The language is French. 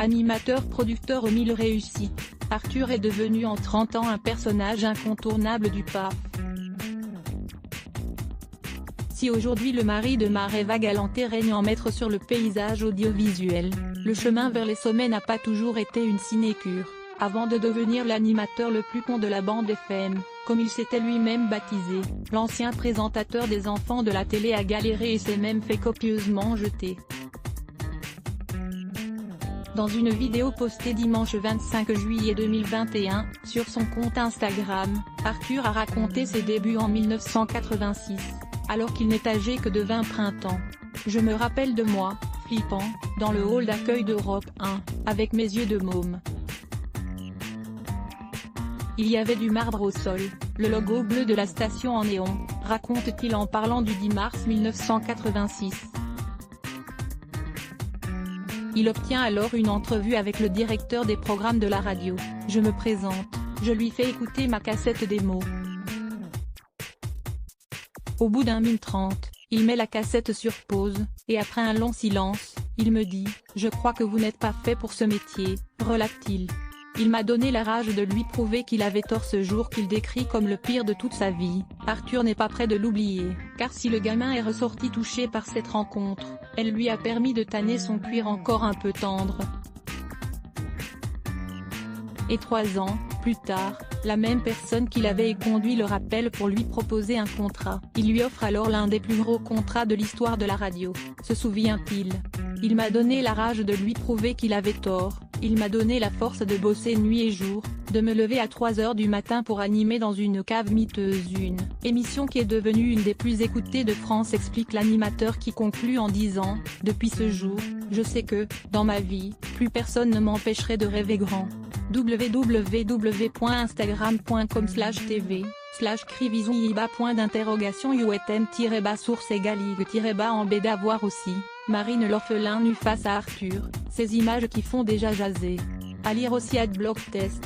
Animateur, producteur aux 1000 réussites, Arthur est devenu en 30 ans un personnage incontournable du PAF. Si aujourd'hui le mari de Maréva Galanté règne en maître sur le paysage audiovisuel, le chemin vers les sommets n'a pas toujours été une sinécure. Avant de devenir l'animateur le plus con de la bande FM, comme il s'était lui-même baptisé, l'ancien présentateur des enfants de la télé a galéré et s'est même fait copieusement jeter. Dans une vidéo postée dimanche 25 juillet 2021, sur son compte Instagram, Arthur a raconté ses débuts en 1986, alors qu'il n'est âgé que de 20 printemps. Je me rappelle de moi, flippant, dans le hall d'accueil d'Europe 1, avec mes yeux de môme. Il y avait du marbre au sol, le logo bleu de la station en néon, raconte-t-il en parlant du 10 mars 1986. Il obtient alors une entrevue avec le directeur des programmes de la radio. Je me présente, je lui fais écouter ma cassette démo. Au bout d'1 minute 30, il met la cassette sur pause, et après un long silence, il me dit « Je crois que vous n'êtes pas fait pour ce métier », relate-t-il. Il m'a donné la rage de lui prouver qu'il avait tort ce jour qu'il décrit comme le pire de toute sa vie. Arthur n'est pas prêt de l'oublier, car si le gamin est ressorti touché par cette rencontre, elle lui a permis de tanner son cuir encore un peu tendre. Et 3 ans, plus tard, la même personne qui l'avait conduit le rappelle pour lui proposer un contrat. Il lui offre alors l'un des plus gros contrats de l'histoire de la radio, se souvient-il. Il m'a donné la rage de lui prouver qu'il avait tort, il m'a donné la force de bosser nuit et jour, de me lever à 3 h du matin pour animer dans une cave miteuse une émission qui est devenue une des plus écoutées de France, explique l'animateur qui conclut en disant « Depuis ce jour, je sais que, dans ma vie, plus personne ne m'empêcherait de rêver grand. www.instagram.com/tv/crivisuiba .source en B d'avoir aussi, Marine l'orphelin nu face à Arthur, ces images qui font déjà jaser. À lire aussi @blogtest.